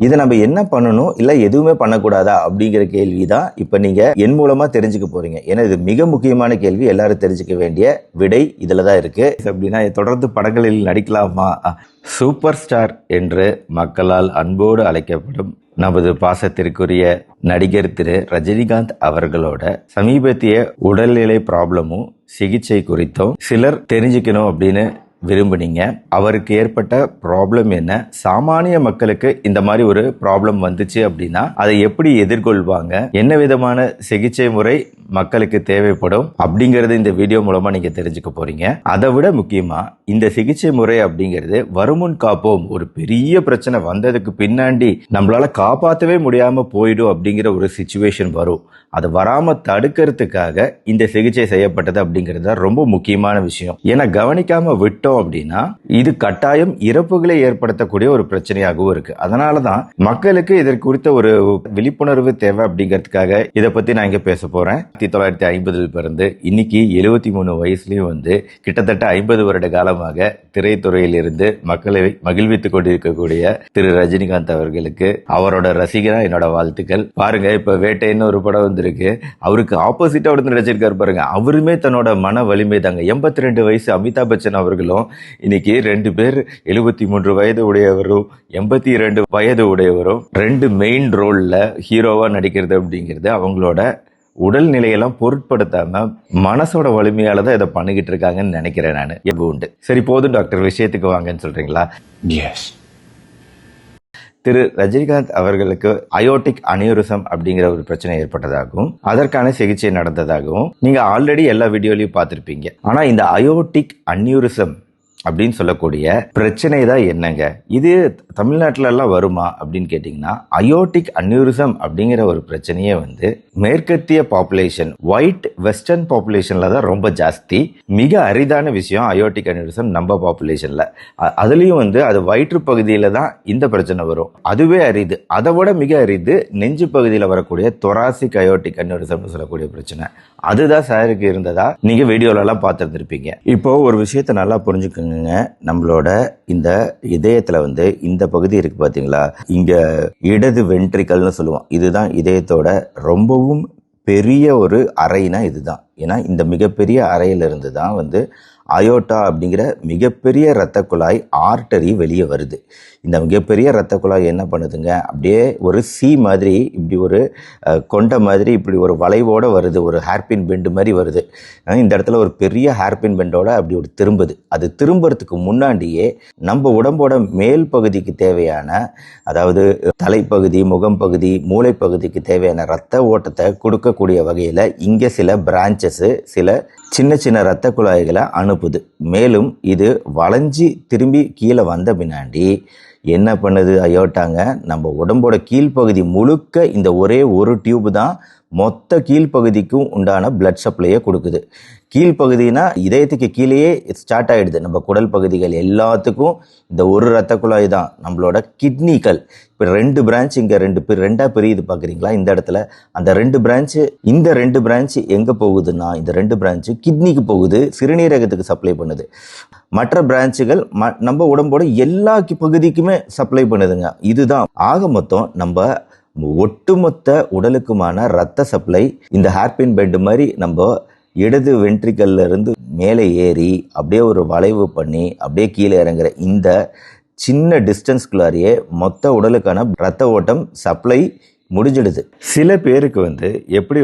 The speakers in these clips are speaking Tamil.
இதை நம்ம என்ன பண்ணணும் இல்ல எதுவுமே பண்ணக்கூடாதா அப்படிங்கிற கேள்வி தான் இப்ப நீங்க என் மூலமா தெரிஞ்சுக்க போறீங்க. ஏன்னா இது மிக முக்கியமான கேள்வி, எல்லாரும் தெரிஞ்சுக்க வேண்டிய விடை இதுலதான் இருக்கு. அப்படின்னா தொடர்ந்து படங்களில் நடிக்கலாமா? சூப்பர் ஸ்டார் என்று மக்களால் அன்போடு அழைக்கப்படும் நமது பாசத்திற்குரிய நடிகர் திரு ரஜினிகாந்த் அவர்களோட சமீபத்திய உடல்நிலை ப்ராப்ளமும் சிகிச்சை குறித்தும் சிலர் தெரிஞ்சுக்கணும் அப்படின்னு விரும்புனீங்க. அவருக்கு ஏற்பட்ட ப்ராப்ளம் என்ன, சாமானிய மக்களுக்கு இந்த மாதிரி ஒரு ப்ராப்ளம் வந்துச்சு அப்படின்னா அதை எப்படி எதிர்கொள்வாங்க, என்ன விதமான சிகிச்சை முறை மக்களுக்கு தேவைப்படும் அப்படிங்கறது இந்த வீடியோ மூலமா நீங்க தெரிஞ்சுக்க போறீங்க. அதை விட முக்கியமா இந்த சிகிச்சை முறை அப்படிங்கிறது வருமுன் காப்போம், ஒரு பெரிய பிரச்சனை வந்ததுக்கு பின்னாடி நம்மளால காப்பாற்றவே முடியாம போயிடும் அப்படிங்கிற ஒரு சிச்சுவேஷன் வரும். அது வராம தடுக்கிறதுக்காக இந்த சிகிச்சை செய்யப்பட்டது அப்படிங்கிறது ரொம்ப முக்கியமான விஷயம். ஏன்னா கவனிக்காம விட்டோம் அப்படின்னா இது கட்டாயம் இறப்புகளை ஏற்படுத்தக்கூடிய ஒரு பிரச்சனையாகவும் இருக்கு. அதனாலதான் மக்களுக்கு இதற்கு குறித்த ஒரு விழிப்புணர்வு தேவை அப்படிங்கிறதுக்காக இதை பத்தி நான் இங்க பேச போறேன். 1950 பிறந்து இன்னைக்கு 73 வயசுலயும் கிட்டத்தட்ட 50 வருட காலமாக திரைத்துறையில் இருந்து மக்களை மகிழ்வித்துக் கொண்டிருக்கக்கூடிய திரு ரஜினிகாந்த் அவர்களுக்கு அவரோட ரசிகரா என்னோட வாழ்த்துக்கள். பாருங்க, இப்ப வேட்டைன்னு ஒரு படம் வந்திருக்கு, அவருக்கு ஆப்போசிட்டா நடிச்சிருக்காரு பாருங்க. அவருமே தன்னோட மன வலிமை தாங்க. 82 வயசு அமிதாப் பச்சன் அவர்களும் இன்னைக்கு 2 பேர் 73 வயது உடையவரும் 82 வயது உடையவரும் 2 மெயின் ரோல்ல ஹீரோவா நடிக்கிறது அப்படிங்கிறது அவங்களோட உடல் நிலையெல்லாம் பொருட்படுத்தாம மனசோட வலிமையால தான் இதை பண்ணிக்கிட்டு இருக்காங்கன்னு நினைக்கிறேன் நான். உண்டு. சரி, போதும் டாக்டர், விஷயத்துக்கு வாங்கன்னு சொல்றீங்களா? எஸ். திரு ரஜினிகாந்த் அவர்களுக்கு அயோட்டிக் அனியூரிசம் அப்படிங்கிற ஒரு பிரச்சனை ஏற்பட்டதாகவும் அதற்கான சிகிச்சை நடந்ததாகவும் நீங்க ஆல்ரெடி எல்லா வீடியோலையும் பார்த்திருப்பீங்க. ஆனா இந்த அயோட்டிக் அனியூரிசம் அப்படின்னு சொல்லக்கூடிய பிரச்சனை தான் என்னங்க, இது தமிழ்நாட்டில எல்லாம் வருமா அப்படின்னு கேட்டீங்கன்னா, அயோட்டிக் அனியூரிசம் அப்படிங்கிற ஒரு பிரச்சனையே மேற்கத்திய பாப்புலேஷன், ஒயிட் வெஸ்டர்ன் பாப்புலேஷன்ல தான் ரொம்ப ஜாஸ்தி. மிக அரிதான விஷயம் அயோட்டிக் அனியூரிசம் நம்ம பாப்புலேஷன்ல. அதுலயும் அது வயிற்று பகுதியில தான் இந்த பிரச்சனை வரும். அதுவே அரிது. அதை விட மிக அரிது நெஞ்சு பகுதியில் வரக்கூடிய தொராசிக் அயோட்டிக் அனியூரிசம் சொல்லக்கூடிய பிரச்சனை. அதுதான் சாருக்கு இருந்ததா நீங்க வீடியோல எல்லாம் பார்த்துருந்துருப்பீங்க. இப்போ ஒரு விஷயத்த நல்லா புரிஞ்சுக்கோங்க. நம்மளோட இந்த இதயத்துல இந்த பகுதி இருக்கு பாத்தீங்களா, இங்க இடது வென்ட்ரிக்கல்னு சொல்லுவோம். இதுதான் இதயத்தோட ரொம்பவும் பெரிய ஒரு அறைனா இதுதான். ஏன்னா இந்த மிகப்பெரிய அறையிலிருந்து தான் அயோட்டா அப்படிங்கிற மிகப்பெரிய இரத்த குழாய் ஆர்டரி வெளியே வருது. இந்த மிகப்பெரிய இரத்த குழாய் என்ன பண்ணுதுங்க, அப்படியே ஒரு சி மாதிரி, இப்படி ஒரு கொண்ட மாதிரி, இப்படி ஒரு வளைவோட வருது, ஒரு ஹேர்பின் பெண்டு மாதிரி வருது. இந்த இடத்துல ஒரு பெரிய ஹேர்பின் பெண்டோட அப்படி ஒரு திரும்புது. அது திரும்புறதுக்கு முன்னாடியே நம்ம உடம்போட மேல் பகுதிக்கு தேவையான, அதாவது தலைப்பகுதி, முகம் பகுதி, மூளை பகுதிக்கு தேவையான இரத்த ஓட்டத்தை கொடுக்கக்கூடிய வகையில் இங்கே சில பிரான்ச்சஸ், சில சின்ன சின்ன இரத்த குழாய்களை அனுப்புது. மேலும் இது வளைஞ்சி திரும்பி கீழே வந்த பின்னாடி என்ன பண்ணுது அயோட்டாங்க, நம்ம உடம்போட கீழ்ப்பகுதி முழுக்க இந்த ஒரே ஒரு டியூப் தான் மொத்த கீழ்ப்பகுதிக்கும் உண்டான பிளட் சப்ளையை கொடுக்குது. கீழ்ப்பகுதினா இதயத்துக்கு கீழேயே ஸ்டார்ட் ஆயிடுது. நம்ம குடல் பகுதிகள் எல்லாத்துக்கும் இந்த ஒரு இரத்த குழாய் தான். நம்மளோட கிட்னிகள் இப்போ 2 பிரான்ச் இங்கே ரெண்டா பிரியுது பார்க்குறீங்களா இந்த இடத்துல. அந்த 2 பிரான்ச்சு, இந்த 2 பிரான்ச் எங்கே போகுதுன்னா, இந்த 2 பிரான்ச்சு கிட்னிக்கு போகுது, சிறுநீரகத்துக்கு சப்ளை பண்ணுது. மற்ற பிரான்ச்சுகள் நம்ம உடம்போட எல்லா பகுதிக்குமே சப்ளை பண்ணுதுங்க. இதுதான் ஆக மொத்தம் நம்ம ஒட்டுமொத்த உடலுக்குமான ரத்த சப்ளை இந்த ஹேர்பின் பெண்ட் மாதிரி நம்ம இடது வென்ட்ரிக்கல்ல இருந்து மேலே ஏறி அப்படியே ஒரு வளைவு பண்ணி அப்படியே கீழே இறங்குற இந்த சின்ன டிஸ்டன்ஸ்குள்ளாரியே மொத்த உடலுக்கான ரத்த ஓட்டம் சப்ளை முடிஞ்சிடுது. சில பேருக்கு எப்படி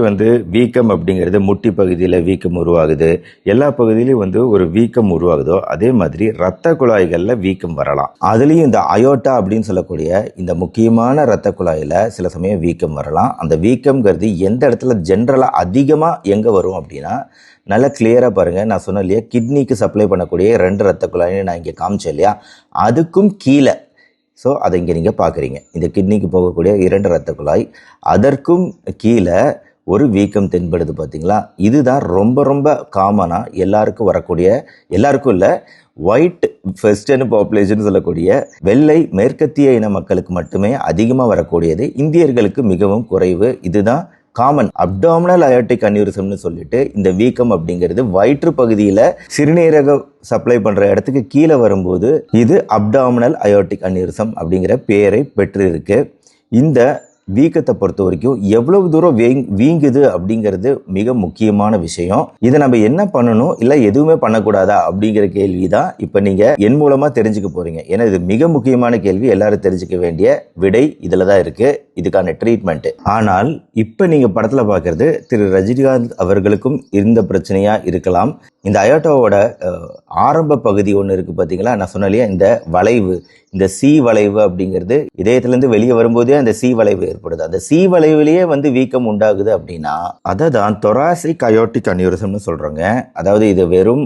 வீக்கம் அப்படிங்கிறது முட்டி பகுதியில் வீக்கம் உருவாகுது, எல்லா பகுதியிலையும் ஒரு வீக்கம் உருவாகுதோ அதே மாதிரி இரத்த குழாய்களில் வீக்கம் வரலாம். அதுலேயும் இந்த அயோட்டா அப்படின்னு சொல்லக்கூடிய இந்த முக்கியமான இரத்த குழாயில் சில சமயம் வீக்கம் வரலாம். அந்த வீக்கம்ங்கிறது எந்த இடத்துல ஜென்ரலாக அதிகமாக எங்கே வரும் அப்படின்னா, நல்லா கிளியராக பாருங்கள், நான் சொன்னேன் இல்லையா, கிட்னிக்கு சப்ளை பண்ணக்கூடிய 2 இரத்த குழாய்னு நான் இங்கே காமிச்சேன் இல்லையா, அதுக்கும் கீழே. ஸோ அதை இங்கே நீங்கள் பார்க்குறீங்க, இந்த கிட்னிக்கு போகக்கூடிய 2 இரத்த குழாய், அதற்கும் கீழே ஒரு வீக்கம் தென்படுது பார்த்தீங்களா. இதுதான் ரொம்ப ரொம்ப காமனாக எல்லாருக்கும் வரக்கூடிய, எல்லாருக்கும் இல்லை, ஒயிட் வெஸ்டர்ன் பாப்புலேஷன் சொல்லக்கூடிய வெள்ளை மேற்கத்திய இன மக்களுக்கு மட்டுமே அதிகமாக வரக்கூடியது, இந்தியர்களுக்கு மிகவும் குறைவு. இதுதான் காமன் அப்டாமினல் அயோட்டிக் அன்யூரிசம்னு சொல்லிட்டு இந்த வீக்கம் அப்படிங்கிறது வயிற்று பகுதியில் சிறுநீரக சப்ளை பண்ற இடத்துக்கு கீழே வரும்போது இது அப்டாமினல் அயோட்டிக் அன்யூரிசம் அப்படிங்கிற பெயரை பெற்று இருக்கு. இந்த வீக்கத்தை பொறுத்த வரைக்கும் எவ்வளவு தூரம் வீங்குது அப்படிங்கிறது மிக முக்கியமான விஷயம். இதை நம்ம என்ன பண்ணணும் இல்ல எதுவுமே பண்ணக்கூடாதா அப்படிங்கிற கேள்விதான் இப்ப நீங்க என் மூலமா தெரிஞ்சுக்க போறீங்க. ஏன்னா இது மிக முக்கியமான கேள்வி, எல்லாரும் தெரிஞ்சுக்க வேண்டிய விடை இதுலதான் இருக்கு, இதுக்கான ட்ரீட்மெண்ட். ஆனால் இப்ப நீங்க படத்துல பாக்குறது திரு ரஜினிகாந்த் அவர்களுக்கும் இந்த பிரச்சனையா இருக்கலாம். இந்த அயோட்டாவோட ஆரம்ப பகுதி ஒன்று இருக்கு பாத்தீங்களா, நான் சொன்னேன் இல்லையா, இந்த வளைவு, இந்த சி வளைவு அப்படிங்கிறது இதயத்திலிருந்து வெளியே வரும்போதே அந்த சி வளைவு ஏற்படுது. அந்த சி வளைவிலேயே வீக்கம் உண்டாகுது அப்படின்னா அதை தான் தொராசிக் அயோட்டிக் அன்யூரிசம்னு சொல்றோங்க. அதாவது இது வெறும்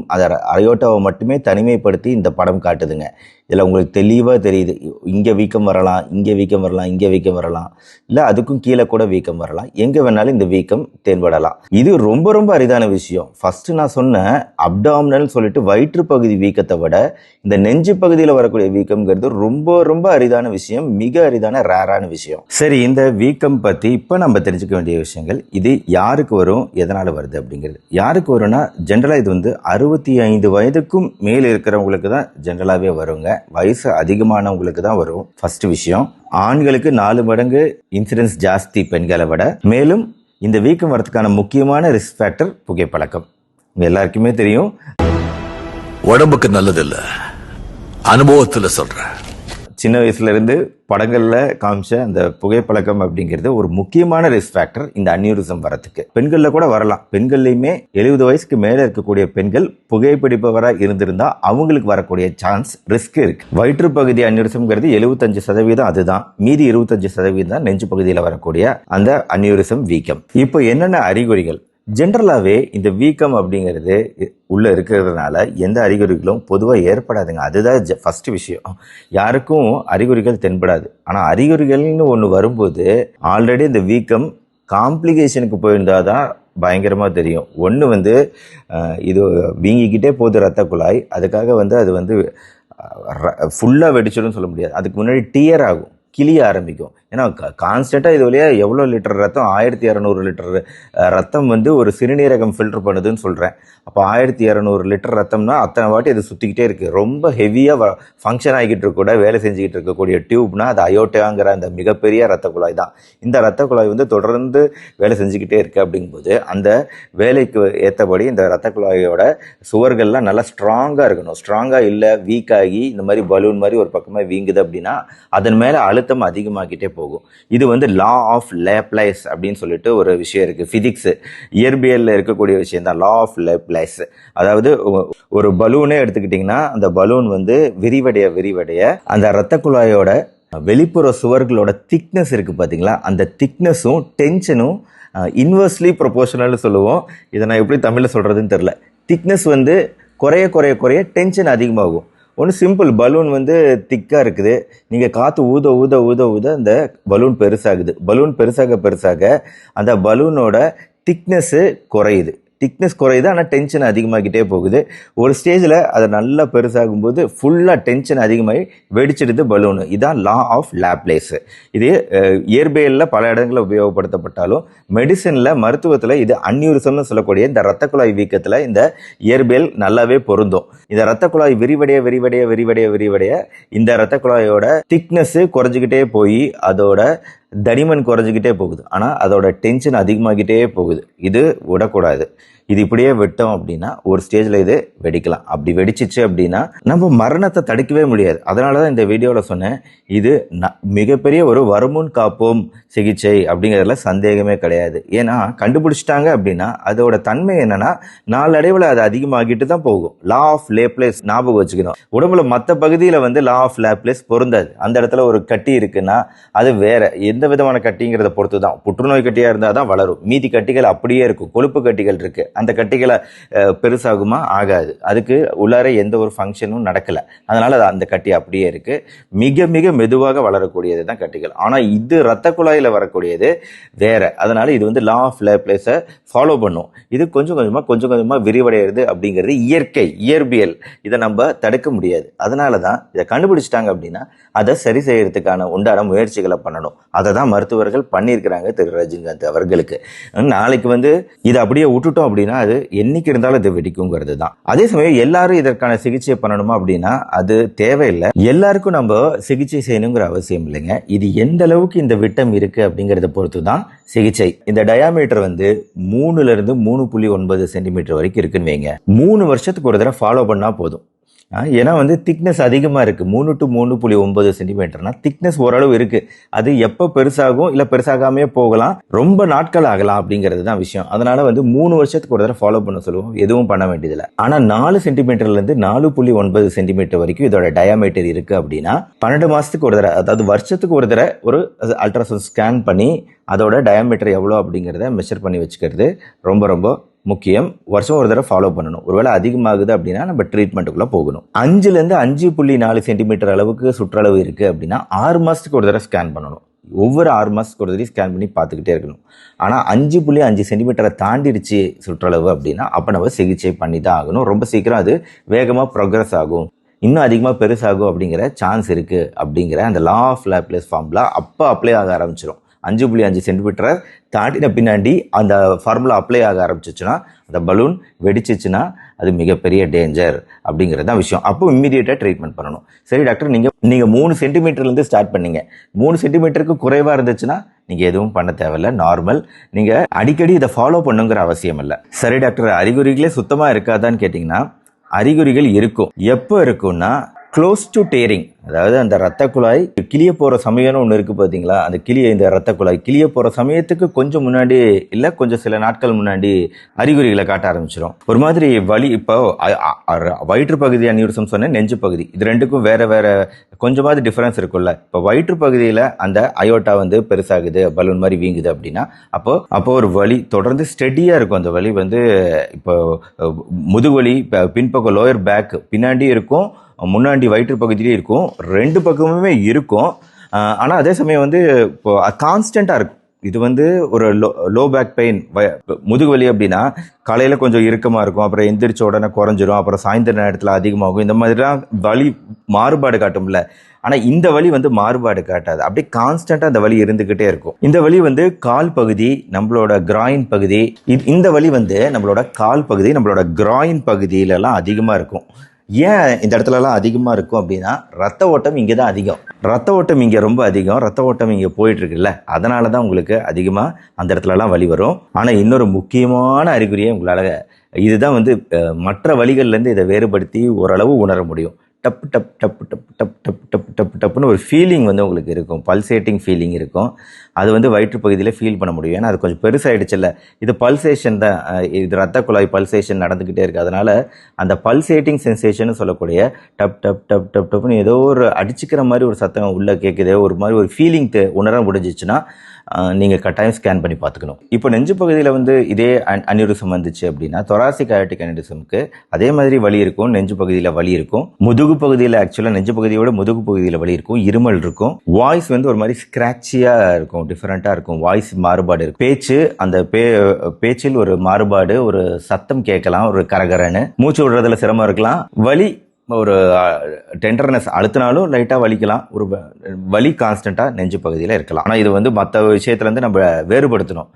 அயோட்டாவை மட்டுமே தனிமைப்படுத்தி இந்த படம் காட்டுதுங்க. இதில் உங்களுக்கு தெளிவாக தெரியுது, இங்கே வீக்கம் வரலாம், இங்கே வீக்கம் வரலாம், இங்கே வீக்கம் வரலாம், இல்லை அதுக்கும் கீழே கூட வீக்கம் வரலாம், எங்கே வேணாலும் இந்த வீக்கம் தென்படலாம். இது ரொம்ப ரொம்ப அரிதான விஷயம். ஃபர்ஸ்ட் நான் சொன்ன அப்டாமினல் சொல்லிட்டு வயிற்று பகுதி வீக்கத்தை விட இந்த நெஞ்சு பகுதியில் வரக்கூடிய வீக்கம்ங்கிறது ரொம்ப ரொம்ப அரிதான விஷயம், மிக அரிதான ரேரான விஷயம். சரி, இந்த வீக்கம் பற்றி இப்போ நம்ம தெரிஞ்சுக்க வேண்டிய விஷயங்கள், இது யாருக்கு வரும், எதனால் வருது அப்படிங்கிறது. யாருக்கு வரும்னா ஜென்ரலாக இது 65 வயதுக்கும் மேல் இருக்கிறவங்களுக்கு தான் ஜென்ரலாகவே வருங்க. வயசு அதிகமானவங்களுக்கு தான் வரும். ஃபர்ஸ்ட் விஷயம், ஆண்களுக்கு 4 மடங்கு இன்சிடென்ஸ் ஜாஸ்தி பெண்களை விட. மேலும் இந்த வீக்கம் வரதுக்கான முக்கியமான ரிஸ்க் ஃபேக்டர் புகைப்பழக்கம். எல்லாருக்குமே தெரியும், உடம்புக்கு நல்லதில்லை, அனுபவத்தில் சொல்றேன். சின்ன வயசுல இருந்து படங்கள்ல காமிச்ச அந்த புகைப்பழக்கம் அப்படிங்கிறது ஒரு முக்கியமான ரிஸ்க் ஃபேக்டர் இந்த அன்யூரிசம் வரதுக்கு. பெண்கள்ல கூட வரலாம். பெண்கள்லையுமே 70 வயசுக்கு மேல இருக்கக்கூடிய பெண்கள் புகைப்பிடிப்பவராக இருந்திருந்தா அவங்களுக்கு வரக்கூடிய சான்ஸ் ரிஸ்க் இருக்கு. வயிற்று பகுதி அன்யூரிசம்ங்கிறது 75%, அதுதான். மீதி 25% தான் நெஞ்சு பகுதியில் வரக்கூடிய அந்த அன்யூரிசம் வீக்கம். இப்போ என்னென்ன அறிகுறிகள்? ஜென்ரலாகவே இந்த வீக்கம் அப்படிங்கிறது உள்ள இருக்கிறதுனால எந்த அறிகுறிகளும் பொதுவாக ஏற்படாதுங்க. அதுதான் ஃபர்ஸ்ட் விஷயம். யாருக்கும் அறிகுறிகள் தென்படாது. ஆனால் அறிகுறிகள்னு ஒன்று வரும்போது ஆல்ரெடி இந்த வீக்கம் காம்ப்ளிகேஷனுக்கு போயிருந்தாதான் பயங்கரமாக தெரியும். ஒன்று இது வீங்கிக்கிட்டே போகுது ரத்த குழாய், அதுக்காக அது ஃபுல்லாக வெடிச்சிடும் சொல்ல முடியாது. அதுக்கு முன்னாடி டியர் ஆகும், கிளிய ஆரம்பிக்கும். ஏன்னா கான்ஸ்டன்ட்டாக இது வழியா எவ்வளோ லிட்டர் ரத்தம், 1200 லிட்டர் ரத்தம் ஒரு சிறுநீரகம் ஃபில்டர் பண்ணுதுன்னு சொல்கிறேன். அப்போ 1200 லிட்டர் ரத்தம்னா அத்தனை வாட்டி அது சுற்றிக்கிட்டே இருக்குது. ரொம்ப ஹெவியாக ஃபங்க்ஷன் ஆகிக்கிட்டு கூட வேலை செஞ்சுக்கிட்டு இருக்கக்கூடிய டியூப்னா அது அயோட்டாங்கிற அந்த மிகப்பெரிய ரத்த குழாய் தான். இந்த ரத்த குழாய் தொடர்ந்து வேலை செஞ்சுக்கிட்டே இருக்குது. அப்படிங்கும்போது அந்த வேலைக்கு ஏற்றபடி இந்த ரத்த குழாயோட சுவர்கள்லாம் நல்லா ஸ்ட்ராங்காக இருக்கணும். ஸ்ட்ராங்காக இல்லை, வீக் ஆகி இந்த மாதிரி பலூன் மாதிரி ஒரு பக்கமாக வீங்குது அப்படின்னா அதன் மேலே அழுத்தம் அதிகமாகிட்டே போகும். இது லா ஆஃப் லேப்லைஸ் அப்படின்னு சொல்லிட்டு ஒரு விஷயம் இருக்கு. பிசிக்ஸ், இயற்பியல்ல இருக்கக்கூடிய விஷயம் தான் லா ஆஃப் லேப்லைஸ். அதாவது ஒரு பலூனே எடுத்துக்கிட்டீங்கன்னா அந்த பலூன் விரிவடைய விரிவடைய அந்த ரத்த குழாயோட வெளிப்புற சுவர்களோட திக்னஸ் இருக்கு பாத்தீங்களா, அந்த திக்னஸும் டென்ஷனும் இன்வெர்ஸ்லி ப்ரொபோர்ஷனல் சொல்லுவோம். இதை நான் எப்படி தமிழ்ல சொல்றதுன்னு தெரியல. திக்னஸ் குறைய குறைய குறைய டென்ஷன் அதிகமாகும். ஒன்று சிம்பிள், பலூன் திக்காக இருக்குது, நீங்கள் காற்று ஊத ஊத ஊத ஊத அந்த பலூன் பெருசாகுது. பலூன் பெருசாக பெருசாக அந்த பலூனோட திக்னஸ்ஸு குறையுது. திக்னஸ் குறையுது, ஆனால் டென்ஷன் அதிகமாகிட்டே போகுது. ஒரு ஸ்டேஜில் அதை நல்லா பெருசாகும்போது ஃபுல்லாக டென்ஷன் அதிகமாகி வெடிச்சிடுது பலூனு. இதுதான் லா ஆஃப் லேப்லைஸ். இது இயற்பியலில் பல இடங்களில் உபயோகப்படுத்தப்பட்டாலும் மெடிசனில், மருத்துவத்தில் இது அன்யூரிசம்னு சொல்லக்கூடிய இந்த ரத்த குழாய் வீக்கத்தில் இந்த இயற்பியல் நல்லாவே பொருந்தும். இந்த ரத்த குழாய் விரிவடைய விரிவடைய விரிவடைய விரிவடைய இந்த ரத்த குழாயோட திக்னஸ் குறைஞ்சிக்கிட்டே போய் அதோட தடிமன் குறைஞ்சிக்கிட்டே போகுது. ஆனால் அதோட டென்ஷன் அதிகமாகிட்டே போகுது. இது விடக்கூடாது. இது இப்படியே விட்டோம் அப்படின்னா ஒரு ஸ்டேஜில் இது வெடிக்கலாம். அப்படி வெடிச்சிச்சு அப்படின்னா நம்ம மரணத்தை தடுக்கவே முடியாது. அதனால தான் இந்த வீடியோவில் சொன்னேன், இது மிகப்பெரிய ஒரு வருமுன் காப்போம் சிகிச்சை அப்படிங்கிறதுல சந்தேகமே கிடையாது. ஏன்னா கண்டுபிடிச்சிட்டாங்க அப்படின்னா அதோட தன்மை என்னன்னா நாளடைவில் அது அதிகமாகிட்டு தான் போகும். லா ஆஃப் லேப்லேஸ் ஞாபகம் வச்சுக்கணும். உடம்புல மற்ற பகுதியில் லா ஆஃப் லேப்லேஸ் பொருந்தாது. அந்த இடத்துல ஒரு கட்டி இருக்குன்னா அது வேற எந்த விதமான கட்டிங்கிறத பொறுத்து தான். புற்றுநோய் கட்டியாக இருந்தால் தான் வளரும். மீதி கட்டிகள் அப்படியே இருக்கும். கொழுப்பு கட்டிகள் இருக்கு, அந்த கட்டிகளை பெருசாகுமா? ஆகாது. அதுக்கு உள்ளார எந்த ஒரு ஃபங்க்ஷனும் நடக்கல. அதனால அந்த கட்டி அப்படியே இருக்கு. மிக மிக மெதுவாக வளரக்கூடியது தான் கட்டிகள். ஆனா இது ரத்த குழாயில வரக்கூடியது வேற. அதனால இது லா ஆஃப் லேப்லேஸை ஃபாலோ பண்ணும். இது கொஞ்சம் கொஞ்சமா விரிவடைகிறது அப்படிங்கிறது இயற்கை, இயற்பியல். இதை நம்ம தடுக்க முடியாது. அதனாலதான் இதை கண்டுபிடிச்சிட்டாங்க அப்படின்னா அதை சரி செய்யறதுக்கான உண்டான முயற்சிகளை பண்ணணும். அதை தான் மருத்துவர்கள் பண்ணியிருக்கிறாங்க திரு ரஜினிகாந்த் அவர்களுக்கு. நாளைக்கு வந்து இதை அப்படியே விட்டுட்டோம் அப்படின்னா அது என்னைக்கு இருந்தாலும் இது வெடிக்குங்கிறது தான். அதே சமயம் எல்லாரும் இதற்கான சிகிச்சை பண்ணணுமா அப்படின்னா அது தேவையில்லை. எல்லாருக்கும் நம்ம சிகிச்சை செய்யணுங்கிற அவசியம் இல்லைங்க. இது எந்த அளவுக்கு இந்த விட்டம் இருக்கு அப்படிங்கறத பொறுத்து தான் சிகிச்சை. இந்த டயாமீட்டர் வந்து 3 இருந்து 3.9 சென்டிமீட்டர் வரைக்கும் இருக்குன்னு வைங்க. 3 வருஷத்துக்கு ஒரு தடவை ஃபாலோ பண்ணா போதும். ஏன்னா வந்து திக்னஸ் அதிகமாக இருக்குது. 3 to 3.9 சென்டிமீட்டர்னா திக்னஸ் ஓரளவு இருக்குது. அது எப்போ பெருசாகும் இல்லை பெருசாகாமே போகலாம், ரொம்ப நாட்கள் ஆகலாம் அப்படிங்கிறது தான் விஷயம். அதனால வந்து 3 வருஷத்துக்கு ஒரு தடவை ஃபாலோ பண்ண சொல்லுவோம், எதுவும் பண்ண வேண்டியதில்லை. ஆனால் 4 சென்டிமீட்டர்லேருந்து 4.9 சென்டிமீட்டர் வரைக்கும் இதோட டயாமீட்டர் இருக்குது அப்படின்னா 12 மாதத்துக்கு ஒரு தடவை, அதாவது வருஷத்துக்கு ஒரு தடவை ஒரு அல்ட்ராசவுண்ட் ஸ்கேன் பண்ணி அதோட டயாமீட்டர் எவ்வளோ அப்படிங்கிறத மெஷர் பண்ணி வச்சுக்கிறது ரொம்ப ரொம்ப முக்கியம். வருஷம் ஒரு தடவை ஃபாலோ பண்ணணும். ஒருவேளை அதிகமாகுது அப்படின்னா நம்ம ட்ரீட்மெண்ட்டுக்குள்ள போகணும். 5லேருந்து 5.4 சென்டிமீட்டர் அளவுக்கு சுற்றளவு இருக்கு அப்படின்னா 6 மாசத்துக்கு ஒரு தடவை ஸ்கேன் பண்ணணும். ஒவ்வொரு 6 மாசத்துக்கு ஒரு தடவை ஸ்கேன் பண்ணி பார்த்துக்கிட்டே இருக்கணும். ஆனால் 5.5 சென்டிமீட்டரை தாண்டிடுச்சு சுற்றளவு அப்படின்னா அப்போ நம்ம சிகிச்சை பண்ணி தான் ஆகணும். ரொம்ப சீக்கிரம் அது வேகமாக ப்ரோக்ரஸ் ஆகும், இன்னும் அதிகமாக பெருசாகும் அப்படிங்கிற சான்ஸ் இருக்கு அப்படிங்கிற அந்த லா ஆஃப் லாப்லேஸ் ஃபார்முலா அப்போ அப்ளை ஆக ஆரம்பிச்சிடும். 5.5 சென்டிமீட்டரை தாண்டின பின்னாடி அந்த ஃபார்முலா அப்ளை ஆக ஆரம்பிச்சிச்சுன்னா அந்த பலூன் வெடிச்சிச்சுன்னா அது மிகப்பெரிய டேஞ்சர் அப்படிங்கிறது தான் விஷயம். அப்போ இம்மீடியட்டாக ட்ரீட்மெண்ட் பண்ணணும். சரி டாக்டர், நீங்கள் 3 சென்டிமீட்டர்லேருந்து ஸ்டார்ட் பண்ணீங்க, 3 சென்டிமீட்டருக்கு குறைவாக இருந்துச்சுன்னா நீங்கள் எதுவும் பண்ண தேவையில்லை, நார்மல். நீங்கள் அடிக்கடி இதை ஃபாலோ பண்ணுங்கிற அவசியம் இல்லை. சரி டாக்டர், அறிகுறிகளே சுத்தமாக இருக்காதான்னு கேட்டிங்கன்னா அறிகுறிகள் இருக்கும். எப்போ இருக்கும்னா க்ளோஸ் டு டேரிங், அதாவது அந்த ரத்த குழாய் கிளிய போற சமயம்னு ஒன்று இருக்கு பார்த்தீங்களா, அந்த இந்த ரத்த குழாய் கிளிய போற சமயத்துக்கு கொஞ்சம் முன்னாடி இல்லை கொஞ்சம் சில நாட்கள் முன்னாடி அறிகுறிகளை காட்ட ஆரம்பிச்சிடும். ஒரு மாதிரி வலி. இப்போ வயிற்று பகுதி அனியூரிசம் சொன்னேன், நெஞ்சு பகுதி, இது ரெண்டுக்கும் வேற வேற கொஞ்சமாவது டிஃபரன்ஸ் இருக்கும்ல. இப்போ வயிற்று பகுதியில் அந்த அயோட்டா வந்து பெருசாகுது, பலூன் மாதிரி வீங்குது அப்படின்னா அப்போ ஒரு வலி தொடர்ந்து ஸ்டெடியா இருக்கும். அந்த வலி வந்து இப்போ முதுவலி, பின்பக்கம் லோயர் பேக் பின்னாடி இருக்கும், முன்னாடி வயிற்று பகுதியிலே இருக்கும், 2 பக்கமுமே இருக்கும். ஆனால் அதே சமயம் வந்து இப்போ கான்ஸ்டண்ட்டாக இருக்கும். இது வந்து ஒரு லோ பேக் பெயின், முதுகுவலி அப்படின்னா காலையில் கொஞ்சம் இறுக்கமாக இருக்கும், அப்புறம் எந்திரிச்ச உடனே குறைஞ்சிரும், அப்புறம் சாயந்தர நேரத்தில் அதிகமாகும். இந்த மாதிரிலாம் வலி மாறுபாடு காட்டும்ல. ஆனால் இந்த வலி வந்து மாறுபாடு காட்டாது, அப்படியே கான்ஸ்டண்ட்டாக அந்த வலி இருந்துக்கிட்டே இருக்கும். இந்த வலி வந்து கால் பகுதி, நம்மளோட கிராயின் பகுதி, இந்த வலி வந்து நம்மளோட கால் பகுதி, நம்மளோட கிராயின் பகுதியிலலாம் அதிகமாக இருக்கும். ஏன் இந்த இடத்துலலாம் அதிகமாக இருக்கும் அப்படின்னா ரத்த ஓட்டம் இங்கே தான் அதிகம். ரத்த ஓட்டம் இங்கே ரொம்ப அதிகம், ரத்த ஓட்டம் இங்கே போயிட்டு இருக்குல்ல, அதனால தான் உங்களுக்கு அதிகமாக அந்த இடத்துலலாம் வலி வரும். ஆனால் இன்னொரு முக்கியமான அறிகுறியை உங்களால், இதுதான் வந்து மற்ற வலிகள்லேருந்து இதை வேறுபடுத்தி ஓரளவு உணர முடியும். டப் டப் டப் டப் டப் டப் டப் டப் டப்புன்னு ஒரு ஃபீலிங் வந்து உங்களுக்கு இருக்கும், பல்சேட்டிங் ஃபீலிங் இருக்கும். அது வந்து வயிற்று பகுதியில் ஃபீல் பண்ண முடியும். ஏன்னா அது கொஞ்சம் பெருசாகிடுச்சுல்ல, இது பல்சேஷன் தான், இது ரத்த குழாய் பல்சேஷன் நடந்துக்கிட்டே இருக்குது. அதனால் அந்த பல்சேட்டிங் சென்சேஷன் சொல்லக்கூடிய டப் டப் டப் டப் டப்னு ஏதோ ஒரு அடிச்சுக்கிற மாதிரி ஒரு சத்தம் உள்ளே கேட்குது, ஒரு மாதிரி ஒரு ஃபீலிங் உணர முடிஞ்சிச்சுன்னா நீங்கள் கட்டாயம் ஸ்கேன் பண்ணி பார்த்துக்கணும். இப்போ நெஞ்சு பகுதியில் வந்து இதே அனியூரிசம் வந்துச்சு அப்படின்னா தொராசிக் aortic அனியூரிசம்க்கு அதே மாதிரி வலி இருக்கும், நெஞ்சு பகுதியில் வலி இருக்கும். முதுகு பகுதியில் ஆக்சுவலாக நெஞ்சு பகுதியோட முதுகு பகுதியில் வலி இருக்கும், இருமல் இருக்கும், வாய்ஸ் வந்து ஒரு மாதிரி ஸ்க்ராட்சியாக இருக்கும், டிஃப்ரெண்ட்டாக இருக்கும், வாய்ஸ் மாறுபாடு இருக்கும், பேச்சு அந்த பேச்சில் ஒரு மாறுபாடு, ஒரு சத்தம் கேட்கலாம், ஒரு கரகரன்னு, மூச்சு விடுறதுல சிரமம் இருக்கலாம், வலி ஒரு டெண்டர்னஸ் அழுத்தினாலும் லைட்டாக வலிக்கலாம், ஒரு வலி கான்ஸ்டண்ட்டாக நெஞ்சு பகுதியில் இருக்கலாம். ஆனால் இது வந்து மற்ற விஷயத்துலேருந்து நம்ம வேறுபடுத்தணும்.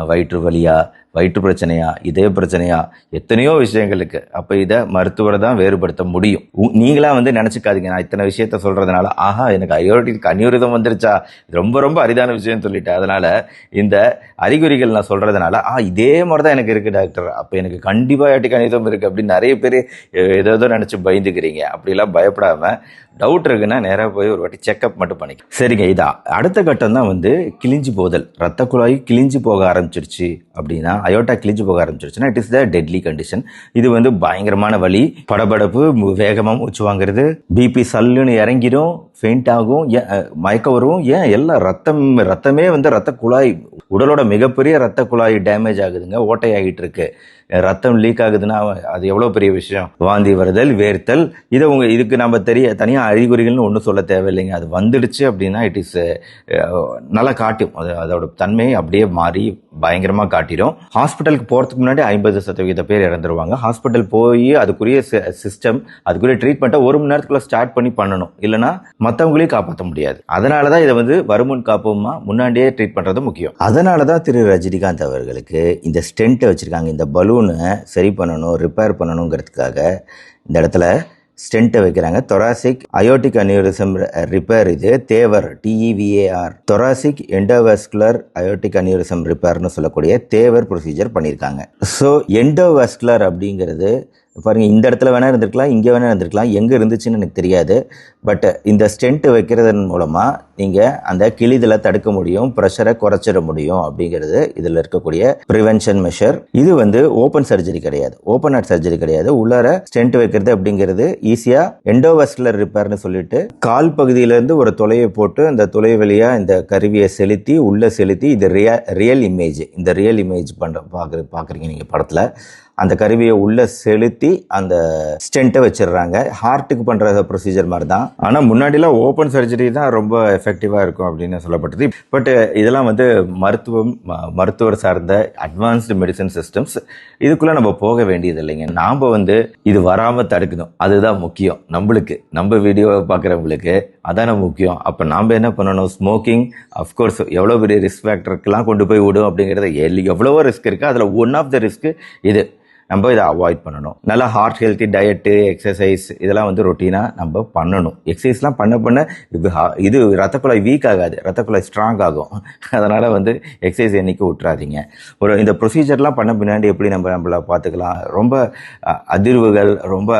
வயிற்று வலியா, வயிற்று பிரச்சனையா, இதய பிரச்சனையா, எத்தனையோ விஷயங்கள் இருக்கு. அப்போ இதை மருத்துவரை தான் வேறுபடுத்த முடியும். நீங்களா வந்து நினச்சிக்காதீங்க, நான் இத்தனை விஷயத்த சொல்றதுனால ஆஹா எனக்கு அயோட்டிக் அனியூரிசம் வந்துருச்சா, ரொம்ப ரொம்ப அரிதான விஷயம் சொல்லிட்டேன். அதனால இந்த அறிகுறிகள் நான் சொல்றதுனால இதே மாதிரி தான் எனக்கு இருக்கு டாக்டர், அப்போ எனக்கு கண்டிப்பாக அயோட்டிக் அனியூரிசம் இருக்கு அப்படின்னு நிறைய பேர் ஏதோ நினச்சி பயந்துக்கிறீங்க. அப்படிலாம் பயப்படாம டவுட் இருக்குன்னா நேராக போய் ஒரு வாட்டி செக்அப் மட்டும் பண்ணிக்க. சரிங்க, இதா அடுத்த கட்டம் தான் வந்து கிழிஞ்சு போதல். ரத்த குழாய் கிழிஞ்சு போக ஆரம்பிச்சிருச்சு அப்படின்னா, அயோட்டா கிழிஞ்சு போக ஆரம்பிச்சிருச்சுன்னா it is the deadly condition. இது வந்து பயங்கரமான வலி, படபடப்பு, வேகமாக மூச்சு வாங்குறது, பிபி சல்லுன்னு இறங்கிடும், ஃபெயிண்ட் ஆகும், மயக்கம் வரும். ஏன் எல்லாம் ரத்தமே வந்து ரத்த குழாய், உடலோட மிகப்பெரிய ரத்த குழாய் டேமேஜ் ஆகுதுங்க, ஓட்டை ஆகிட்டு இருக்கு, ரத்தம் லீக் ஆகுதுன்னா அது எவ்வளோ பெரிய விஷயம். வாந்தி வருதல், வேர்த்தல், இதுக்கு நம்ம தனியாக அறிகுறிகள்னு ஒன்றும் சொல்ல தேவையில்லைங்க. அது வந்துடுச்சு அப்படின்னா இட் இஸ் நல்லா காட்டும், அதோட தன்மையை அப்படியே மாறி பயங்கரமாக காட்டும். காட்டிடும். ஹாஸ்பிட்டலுக்கு போறதுக்கு முன்னாடி 50% பேர் இறந்துருவாங்க. ஹாஸ்பிட்டல் போய் அதுக்குரிய சிஸ்டம், அதுக்குரிய ட்ரீட்மெண்ட்டை 1 மணி நேரத்துக்குள்ள ஸ்டார்ட் பண்ணி பண்ணணும். இல்லைன்னா மற்றவங்களையும் காப்பாற்ற முடியாது. அதனாலதான் இதை வந்து வருமுன் காப்போமா முன்னாடியே ட்ரீட் பண்றது முக்கியம். அதனாலதான் திரு ரஜினிகாந்த் அவர்களுக்கு இந்த ஸ்டென்ட்டை வச்சிருக்காங்க. இந்த பலூனை சரி பண்ணணும், ரிப்பேர் பண்ணணுங்கிறதுக்காக இந்த இடத்துல ஸ்டென்ட்டை வைக்கிறாங்க. thoracic aortic aneurysm ரிப்பேர், இது தேவர், TEVAR, thoracic endovascular aortic aneurysm ரிப்பேர்னு சொல்லக்கூடிய தேவர் ப்ரொசீஜர் பண்ணியிருக்காங்க. ஸோ எண்டோவாஸ்குலர் அப்படிங்கிறது பாருங்க, இந்த இடத்துல வேணா இருந்திருக்கலாம், இங்கே வேணா இருந்திருக்கலாம், எங்கே இருந்துச்சுன்னு எனக்கு தெரியாது. பட் இந்த ஸ்டென்ட் வைக்கிறதன் மூலமாக நீங்கள் அந்த கிழிதலை தடுக்க முடியும், ப்ரெஷரை குறைச்சிட முடியும் அப்படிங்கிறது இதில் இருக்கக்கூடிய ப்ரிவென்ஷன் மெஷர். இது வந்து ஓப்பன் சர்ஜரி கிடையாது, ஓப்பன் ஹார்ட் சர்ஜரி கிடையாது. உள்ளார ஸ்டென்ட் வைக்கிறது அப்படிங்கிறது ஈஸியாக எண்டோவாஸ்குலர் ரிப்பேர்னு சொல்லிட்டு கால் பகுதியிலேருந்து ஒரு துளையை போட்டு அந்த துளை வழியாக இந்த கருவியை செலுத்தி உள்ளே செலுத்தி, இது ரியல் இமேஜ், இந்த ரியல் இமேஜ் பார்க்குறீங்க நீங்கள் படத்தில். அந்த கருவியை உள்ள செலுத்தி அந்த ஸ்டென்ட்டை வச்சிடுறாங்க. ஹார்ட்டுக்கு பண்ற ப்ரொசீஜர் மாதிரி தான். ஆனால் முன்னாடிலாம் ஓப்பன் சர்ஜரி தான் ரொம்ப எஃபெக்டிவாக இருக்கும் அப்படின்னு சொல்லப்பட்டது. பட் இதெல்லாம் வந்து மருத்துவர் சார்ந்த அட்வான்ஸ்டு மெடிசன் சிஸ்டம்ஸ், இதுக்குள்ளே நம்ம போக வேண்டியது இல்லைங்க. நாம் வந்து இது வராமல் தடுக்கணும், அதுதான் முக்கியம். நம்மளுக்கு, நம்ம வீடியோவை பார்க்குறவங்களுக்கு அதான முக்கியம். அப்போ நாம் என்ன பண்ணணும்? ஸ்மோக்கிங் அஃப்கோர்ஸ் எவ்வளோ பெரிய ரிஸ்க் ஃபேக்டருக்கெல்லாம் கொண்டு போய் விடும் அப்படிங்கிறது எவ்வளவோ ரிஸ்க் இருக்குது. அதில் ஒன் ஆஃப் த ரிஸ்க் இது. நம்ம இதை அவாய்ட் பண்ணணும். நல்லா ஹார்ட் ஹெல்த்தி டயட்டு, எக்ஸசைஸ் இதெல்லாம் வந்து ரொட்டீனாக நம்ம பண்ணணும். எக்ஸசைஸ்லாம் பண்ண இது ரத்த குழாய் வீக் ஆகாது, ரத்த குழாய் ஸ்ட்ராங் ஆகும். அதனால் வந்து எக்ஸசைஸ் என்னைக்கு விட்டுறாதீங்க. இந்த ப்ரொசீஜர்லாம் பண்ண பின்னாடி எப்படி நம்மளை பார்த்துக்கலாம்? ரொம்ப அதிர்வுகள், ரொம்ப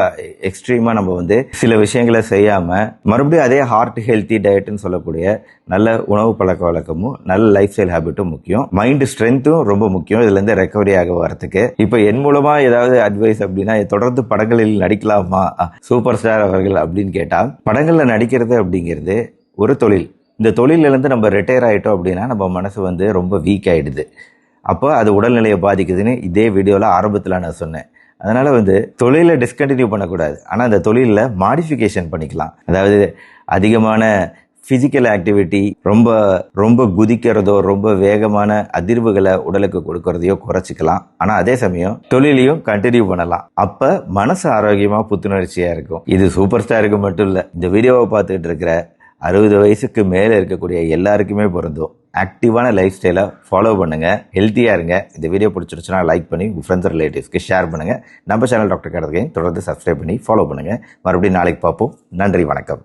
எக்ஸ்ட்ரீமாக நம்ம வந்து சில விஷயங்களை செய்யாமல் மறுபடியும் அதே ஹார்ட் ஹெல்த்தி டயட்டுன்னு சொல்லக்கூடிய நல்ல உணவு பழக்க வழக்கமும் நல்ல லைஃப் ஸ்டைல் ஹேபிட்டும் முக்கியம். மைண்ட் ஸ்ட்ரென்த்தும் ரொம்ப முக்கியம் இதுலேருந்து ரெக்கவரி ஆக வரத்துக்கு. இப்போ என் மூலமாக ஏதாவது அட்வைஸ் அப்படின்னா, தொடர்ந்து படங்களில் நடிக்கலாமா சூப்பர் ஸ்டார் அவர்கள் அப்படின்னு கேட்டால், படங்களில் நடிக்கிறது அப்படிங்கிறது ஒரு தொழில். இந்த தொழிலிருந்து நம்ம ரிட்டையர் ஆகிட்டோம் அப்படின்னா நம்ம மனசு வந்து ரொம்ப வீக் ஆகிடுது. அப்போ அது உடல்நிலையை பாதிக்குதுன்னு இதே வீடியோவில் ஆரம்பத்தில் நான் சொன்னேன். அதனால் வந்து தொழிலை டிஸ்கண்டினியூ பண்ணக்கூடாது, ஆனால் அந்த தொழிலில் மாடிஃபிகேஷன் பண்ணிக்கலாம். அதாவது அதிகமான ஃபிசிக்கல் ஆக்டிவிட்டி, ரொம்ப குதிக்கிறதோ, ரொம்ப வேகமான அதிர்வுகளை உடலுக்கு கொடுக்கறதையோ குறைச்சிக்கலாம். ஆனால் அதே சமயம் தொழிலையும் கண்டினியூ பண்ணலாம். அப்போ மனசு ஆரோக்கியமாக புத்துணர்ச்சியாக இருக்கும். இது சூப்பர் ஸ்டாருக்கு மட்டும் இல்லை, இந்த வீடியோவை பார்த்துட்டு இருக்கிற 60 வயசுக்கு மேலே இருக்கக்கூடிய எல்லாருக்குமே பொருந்தும். ஆக்டிவான லைஃப் ஸ்டைலை ஃபாலோ பண்ணுங்கள், ஹெல்த்தியாக இருங்க. இந்த வீடியோ பிடிச்சிருச்சுன்னா லைக் பண்ணி உங்கள் ஃப்ரெண்ட்ஸ் ரிலேட்டிவ்ஸ்க்கு ஷேர் பண்ணுங்கள். நம்ம சேனல் டாக்டர் கார்த்திகேயன் தொடர்ந்து சப்ஸ்கிரைப் பண்ணி ஃபாலோ பண்ணுங்கள். மறுபடியும் நாளைக்கு பார்ப்போம். நன்றி, வணக்கம்.